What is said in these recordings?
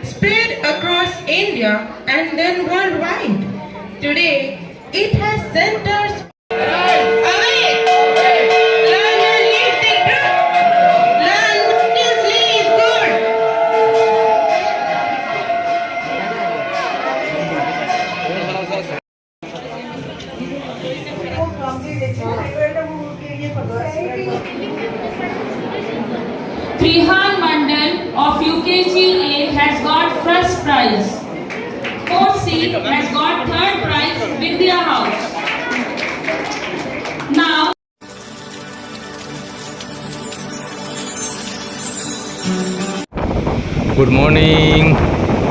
spread across India and then worldwide. Today, it has centers. Awake! Learn and lead the group. Learn easily is good. Trihan Mandal of UKGA has got first prize. 4C has got third prize, Vidya House. Now, good morning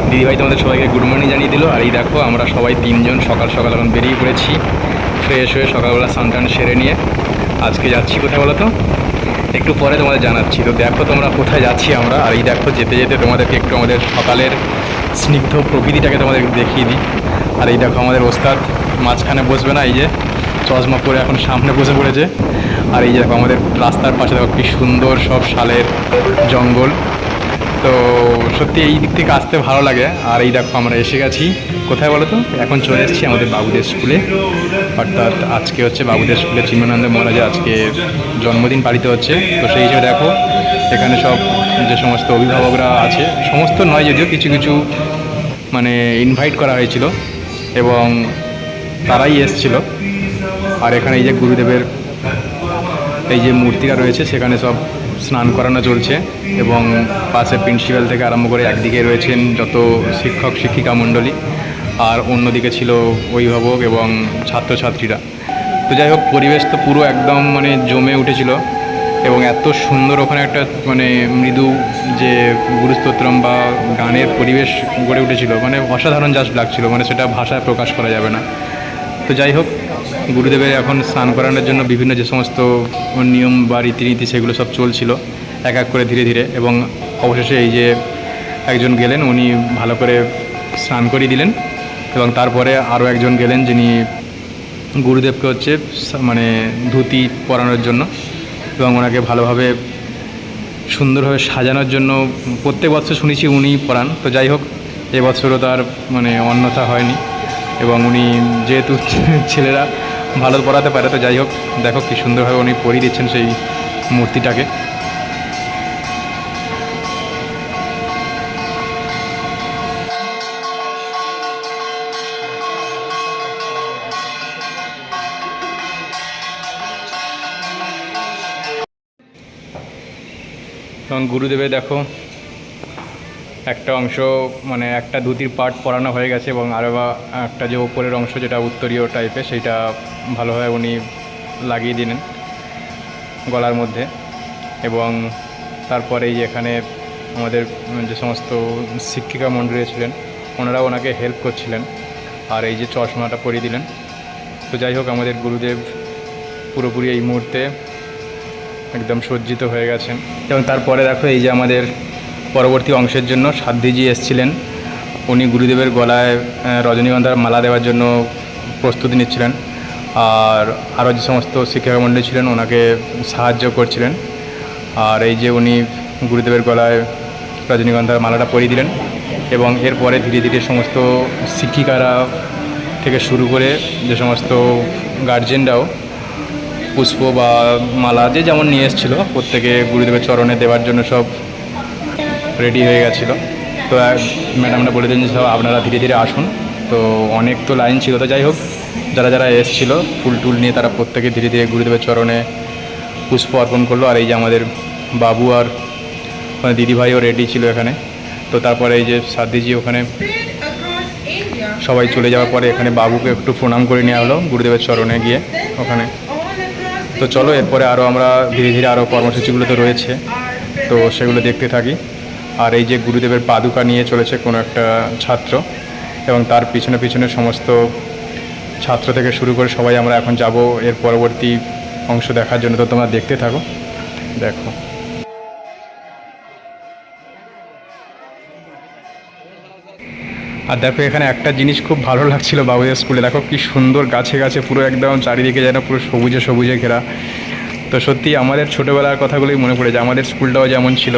দিদিভাই, তোমাদের সবাইকে good morning জানিয়ে দিল। আর এই দেখো আমরা সবাই তিনজন সকাল সকাল এখন বেরিয়ে পড়েছি, ফ্রেশ হয়ে সকালবেলা স্নান সেরে নিয়ে। আজকে যাচ্ছি কোথায় বলো তো, একটু পরে তোমাদের জানাচ্ছি। তো দেখো তোমরা কোথায় যাচ্ছি আমরা। আর এই দেখো যেতে যেতে তোমাদেরকে একটু আমাদের সকালের স্নিগ্ধ প্রকৃতিটাকে তোমাদের দেখিয়ে দিই। আর এই দেখো আমাদের ওস্তাদ মাঝখানে বসবে না, এই যে চশমা পরে এখন সামনে বসে পড়েছে। আর এই যে দেখো আমাদের রাস্তার পাশে দেখো কি সুন্দর সব শালের জঙ্গল। তো সত্যি এই দিক থেকে আসতে ভালো লাগে। আর এই দেখো আমরা এসে গেছি কোথায় বলো তো, এখন চলে এসেছি আমাদের বাবুদের স্কুলে। অর্থাৎ আজকে হচ্ছে বাবুদের স্কুলে চিন্ময়ানন্দ মহারাজের আজকে জন্মদিন পালিত হচ্ছে। তো সেই হিসেবে দেখো এখানে সব যে সমস্ত অভিভাবকরা আছে, সমস্ত নয় যদিও কিছু কিছু মানে ইনভাইট করা হয়েছিল এবং তারাই এসছিল। আর এখানে এই যে গুরুদেবের এই যে মূর্তিটা রয়েছে সেখানে সব স্নান করানো চলছে এবং পাশে প্রিন্সিপাল থেকে আরম্ভ করে একদিকে রয়েছেন যত শিক্ষক শিক্ষিকা মণ্ডলী, আর অন্যদিকে ছিল অভিভাবক এবং ছাত্রছাত্রীরা। তো যাই হোক পরিবেশ তো পুরো একদম মানে জমে উঠেছিল এবং এত সুন্দর ওখানে একটা মানে মৃদু যে গুরুস্তোত্রম বা গানের পরিবেশ গড়ে উঠেছিল, মানে অসাধারণ জাস্ট লাগছিল, মানে সেটা ভাষায় প্রকাশ করা যাবে না। তো যাই হোক গুরুদেবের এখন স্নান করানোর জন্য বিভিন্ন যে সমস্ত নিয়ম বা রীতিনীতি সেগুলো সব চলছিল এক এক করে ধীরে ধীরে, এবং অবশেষে এই যে একজন গেলেন উনি ভালো করে স্নান করিয়ে দিলেন এবং তারপরে আরও একজন গেলেন যিনি গুরুদেবকে হচ্ছে মানে ধুতি পরানোর জন্য এবং ওনাকে ভালোভাবে সুন্দরভাবে সাজানোর জন্য। প্রত্যেক বছর শুনেছি উনি পরান, তো যাই হোক এবছরও তার মানে অন্যথা হয়নি এবং উনি যেহেতু ছেলেরা ভালো পড়াতে পারে, তো যাই হোক দেখো কী সুন্দরভাবে উনি পরিয়ে দিচ্ছেন সেই মূর্তিটাকে। এবং গুরুদেবে দেখো একটা অংশ মানে একটা ধুতির পার্ট পরানো হয়ে গেছে এবং আরও একটা যে ওপরের অংশ যেটা উত্তরীয় টাইপের সেইটা ভালোভাবে উনি লাগিয়ে দিলেন গলার মধ্যে। এবং তারপরে এই এখানে আমাদের যে সমস্ত শিক্ষিকা মণ্ডলী ছিলেন ওনারাও ওনাকে হেল্প করছিলেন আর এই যে চশমাটা পরিয়ে দিলেন। তো যাই হোক আমাদের গুরুদেব পুরোপুরি এই মুহূর্তে একদম সজ্জিত হয়ে গেছেন। এবং তারপরে দেখো এই যে আমাদের পরবর্তী অংশের জন্য সাধ্বীজি এসেছিলেন, উনি গুরুদেবের গলায় রজনীগন্ধার মালা দেওয়ার জন্য প্রস্তুতি নিচ্ছিলেন আর আরও যে সমস্ত শিক্ষকমণ্ডলী ছিলেন ওনাকে সাহায্য করছিলেন। আর এই যে উনি গুরুদেবের গলায় রজনীগন্ধার মালাটা পরিয়ে দিলেন এবং এরপরে ধীরে ধীরে সমস্ত শিক্ষিকারা থেকে শুরু করে যে সমস্ত গার্জেনরাও পুষ্প বা মালা যে যেমন নিয়ে এসেছিলো প্রত্যেকে গুরুদেবের চরণে দেওয়ার জন্য সব রেডি হয়ে গেছিলো। তো ম্যাডামরা বলে দিলেন যে সব আপনারা ধীরে ধীরে আসুন। তো অনেক তো লাইন ছিল, তো যাই হোক যারা যারা এসেছিলো ফুল টুল নিয়ে তারা প্রত্যেকে ধীরে ধীরে গুরুদেবের চরণে পুষ্প অর্পণ করলো। আর এই যে আমাদের বাবু আর মানে দিদিভাইও রেডি ছিল এখানে। তো তারপরে এই যে সাধ্বীজি ওখানে সবাই চলে যাওয়ার পরে এখানে বাবুকে একটু প্রণাম করে নেওয়া হলো গুরুদেবের চরণে গিয়ে ওখানে। তো চলো এরপরে আরও আমরা ধীরে ধীরে আরও কর্মসূচিগুলো তো রয়েছে, তো সেগুলো দেখতে থাকি। আর এই যে গুরুদেবের পাদুকা নিয়ে চলেছে কোনো একটা ছাত্র এবং তার পিছনে পিছনে সমস্ত ছাত্র থেকে শুরু করে সবাই আমরা এখন যাব এর পরবর্তী অংশ দেখার জন্য। তো তোমরা দেখতে থাকো, দেখো। আর দেখো এখানে একটা জিনিস খুব ভালো লাগছিল বাবুদের স্কুলে, দেখো কি সুন্দর গাছে গাছে পুরো একদম চারিদিকে যেন পুরো সবুজে সবুজে ঘেরা। তো সত্যি আমাদের ছোটোবেলার কথাগুলোই মনে পড়ে যায়, আমাদের স্কুলটাও যেমন ছিল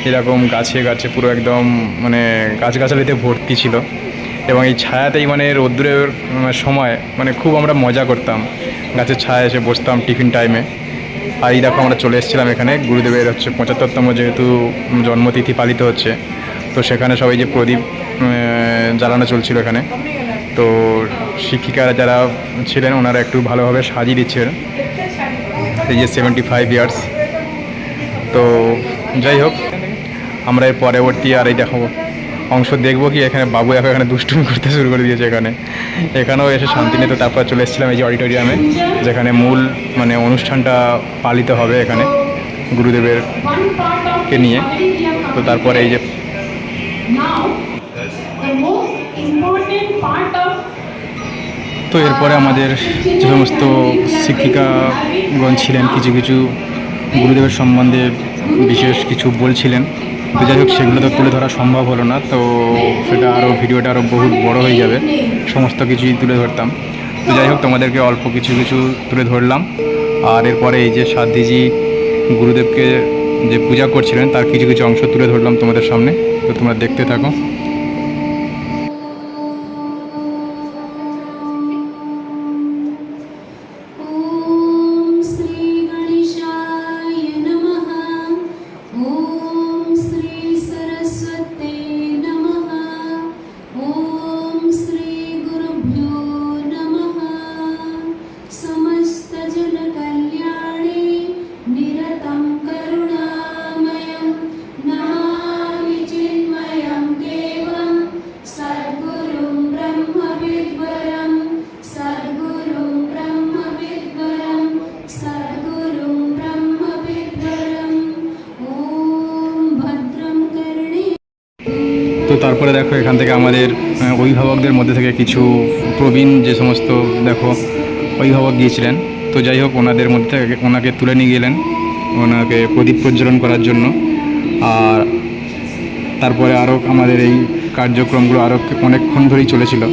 এরকম গাছে গাছে পুরো একদম মানে গাছগাছালিতে ভর্তি ছিল এবং এই ছায়াতেই মানে রোদ্দুরের সময় মানে খুব আমরা মজা করতাম, গাছের ছায়া এসে বসতাম টিফিন টাইমে। আর এই দেখো আমরা চলে এসেছিলাম এখানে, গুরুদেবের হচ্ছে 75তম যেহেতু জন্মতিথি পালিত হচ্ছে, তো সেখানে সবাই যে প্রদীপ জ্বালানো চলছিল এখানে, তো শিক্ষিকারা যারা ছিলেন ওনারা একটু ভালোভাবে সাজিয়ে দিচ্ছিলেন এই যে 75 ইয়ার্স। তো যাই হোক, আমরা এর পরবর্তী আর এই দেখো অংশ দেখবো কি এখানে বাবু এখন এখানে দুষ্টুমি করতে শুরু করে দিয়েছে। এখানেও এসে শান্তি নিতে তারপর চলে এসেছিলাম এই যে অডিটোরিয়ামে, যেখানে মূল মানে অনুষ্ঠানটা পালিত হবে এখানে গুরুদেবের কে নিয়ে। তো তারপরে এই যে তো এরপরে আমাদের যে সমস্ত শিক্ষিকাগণ ছিলেন কিছু কিছু গুরুদেবের সম্বন্ধে বিশেষ কিছু বলছিলেন। তো যাই হোক, সেগুলো তো তুলে ধরা সম্ভব হলো না, তো সেটা আরও ভিডিওটা আরও বহুত বড় হয়ে যাবে, সমস্ত কিছুই তুলে ধরতাম। তো যাই হোক, তোমাদেরকে অল্প কিছু কিছু তুলে ধরলাম। আর এরপরে এই যে সাধ্বীজি গুরুদেবকে যে পূজা করছিলেন তার কিছু কিছু অংশ তুলে ধরলাম তোমাদের সামনে, তো তোমরা দেখতে থাকো। তো তারপরে দেখো এখান থেকে আমাদের অভিভাবকদের মধ্যে থেকে কিছু প্রবীণ যে সমস্ত দেখো অভিভাবক গিয়েছিলেন, তো যাই হোক ওনাদের মধ্যে থেকে ওনাকে তুলে নিয়ে গেলেন ওনাকে প্রদীপ প্রজ্বলন করার জন্য। আর তারপরে আরও আমাদের এই কার্যক্রমগুলো আরও অনেকক্ষণ ধরেই চলেছিল।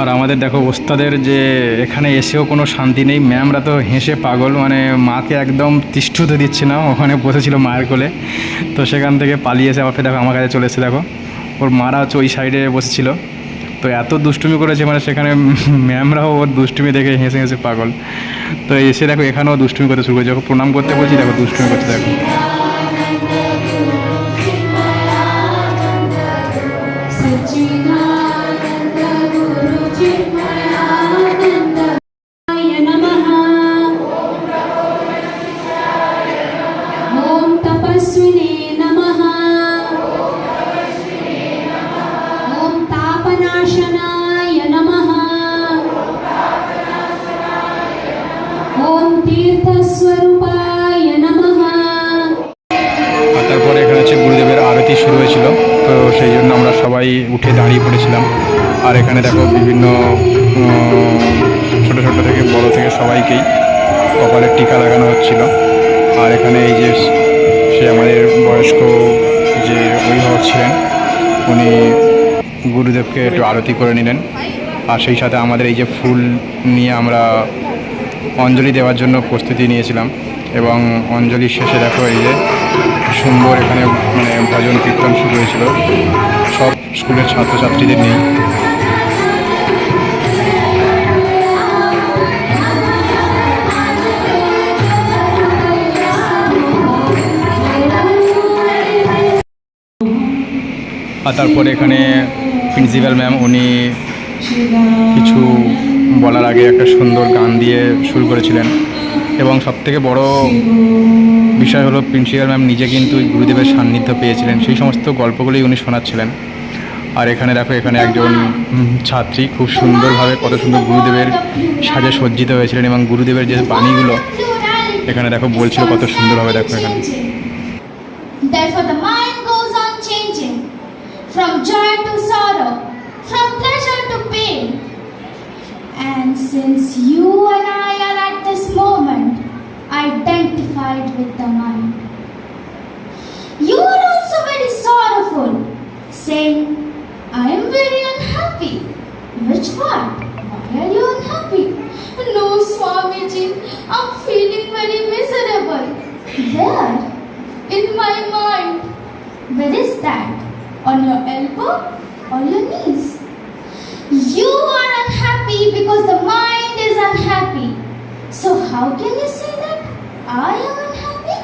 আর আমাদের দেখো ওস্তাদের যে এখানে এসেও কোনো শান্তি নেই, ম্যামরা তো হেসে পাগল, মানে মাকে একদম তিষ্ঠতে দিচ্ছে না, ওখানে বসেছিল মায়ের কোলে, তো সেখান থেকে পালিয়ে এসে আবার দেখো আমার কাছে চলে এসেছে। দেখো ওর মারা হচ্ছে ওই সাইডে বসেছিল, তো এত দুষ্টুমি করেছে মানে সেখানে ম্যামরাও ওর দুষ্টুমি দেখে হেসে হেসে পাগল। তো এসে দেখো এখানেও দুষ্টুমি করতে শুরু করেছে, প্রণাম করতে বলছি দেখো দুষ্টুমি করতে দেখো। তারপরে এখানে হচ্ছে গুরুদেবের আরতি শুরু হয়েছিল, তো সেই জন্য আমরা সবাই উঠে দাঁড়িয়ে পড়েছিলাম। আর এখানে দেখো বিভিন্ন ছোটো ছোটো থেকে বড় থেকে সবাইকেই কপালে টিকা লাগানো হচ্ছিল। আর এখানে এই যে সে আমাদের বয়স্ক যে অভিভাবক ছিলেন উনি গুরুদেবকে একটু আরতি করে নিলেন। আর সেই সাথে আমাদের এই যে ফুল নিয়ে আমরা অঞ্জলি দেওয়ার জন্য প্রস্তুতি নিয়েছিলাম, এবং অঞ্জলির শেষে দেখো এই যে সুন্দর এখানে মানে ভজন কীর্তন শুরু হয়েছিল সব স্কুলের ছাত্রছাত্রীদের নিয়ে। আর তারপরে এখানে প্রিন্সিপাল ম্যাম উনি কিছু বলার আগে একটা সুন্দর গান দিয়ে শুরু করেছিলেন, এবং সবথেকে বড় বিষয় হলো প্রিন্সিপাল ম্যাম নিজে কিন্তু গুরুদেবের সান্নিধ্য পেয়েছিলেন, সেই সমস্ত গল্পগুলোই উনি শোনাচ্ছিলেন। আর এখানে দেখো এখানে একজন ছাত্রী খুব সুন্দরভাবে কত সুন্দর গুরুদেবের সাজে সজ্জিত হয়েছিলেন, এবং গুরুদেবের যে বাণীগুলো এখানে দেখো বলছিল কত সুন্দরভাবে। দেখো এখানে Therefore the mind goes on changing from joy to sorrow, from pleasure to pain. And since you and I are at this moment identified with the mind, you are also very sorrowful, saying, I am very unhappy. Which part? Why are you unhappy? morning, I'm feeling very miserable. Where? In my mind. Where is that? On your elbow or your knees? You are unhappy because the mind is unhappy. So how can you say that I am unhappy?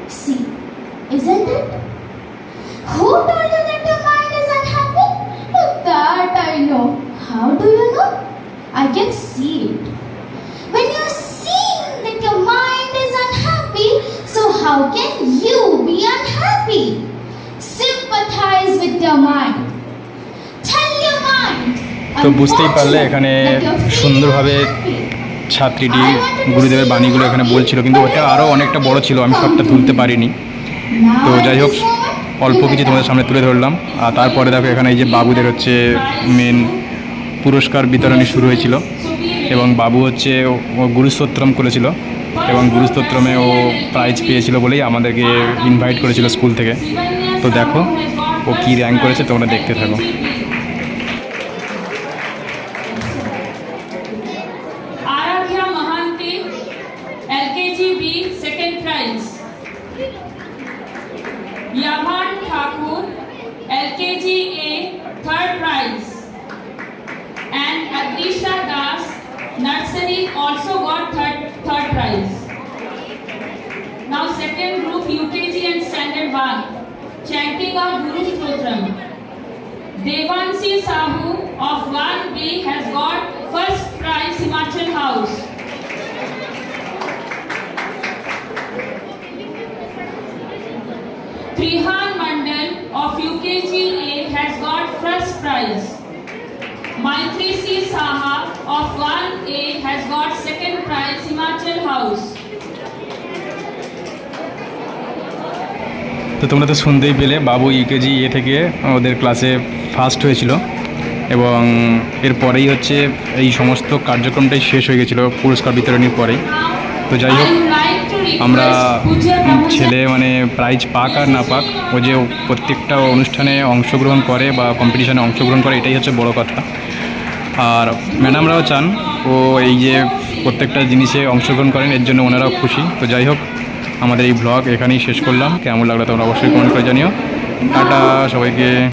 See, isn't it? Who told you that your mind is unhappy? Oh, that I know. How do you know? I can see it. When you're seeing that your mind is unhappy, so how can you be unhappy? Sympathize with your mind. Tell your mind. তো বুঝতেই পারলে এখানে সুন্দরভাবে ছাত্রীটি গুরুদেবের বাণীগুলো এখানে বলছিল, কিন্তু ওটা আরও অনেকটা বড় ছিল, আমি সবটা তুলতে পারিনি। তো যাই হোক, অল্প কিছু তোমাদের সামনে তুলে ধরলাম। আর তারপরে দেখো এখানে এই যে বাবুদের হচ্ছে মেন পুরস্কার বিতরণী শুরু হয়েছিল, এবং বাবু হচ্ছে ও গুরুস্তোত্রম করেছিল, এবং গুরুস্তোত্রমে ও প্রাইজ পেয়েছিল বলেই আমাদেরকে ইনভাইট করেছিল স্কুল থেকে। তো দেখো ও কী র্যাঙ্ক করেছে, তোমরা দেখতে থাকো। Aradhya Mahanti, LKG B, second prize. Yaman Thakur, LKG A, third prize. And Adrisha Das, nursery, also got third prize. Now second group UKG and standard 1, chanting of Guru Stotram. Devansi Sahu of 1B has got first prize, Himachal House. Trihan Mandal of UKG A has got first prize. Maitri C. Saha of 1A has got second prize, Himachal House. তো তোমরা তো শুনতেই পেলে, বাবু UKG এ থেকে ওদের ক্লাসে first হয়েছিল, এবং এরপরেই হচ্ছে এই সমস্ত কার্যক্রমটাই শেষ হয়ে গেছিলো পুরস্কার বিতরণীর পরেই। তো যাই হোক, আমরা ছেলে মানে প্রাইজ পাক আর না পাক, ও যে প্রত্যেকটা অনুষ্ঠানে অংশগ্রহণ করে বা কম্পিটিশানে অংশগ্রহণ করে, এটাই হচ্ছে বড় কথা। আর ম্যাডামরাও চান ও এই যে প্রত্যেকটা জিনিসে অংশগ্রহণ করেন, এর জন্য ওনারাও খুশি। তো যাই হোক, আমাদের এই ব্লগ এখানেই শেষ করলাম। কেমন লাগলো তোমরা অবশ্যই কমেন্ট করে জানিও। টাটা সবাইকে।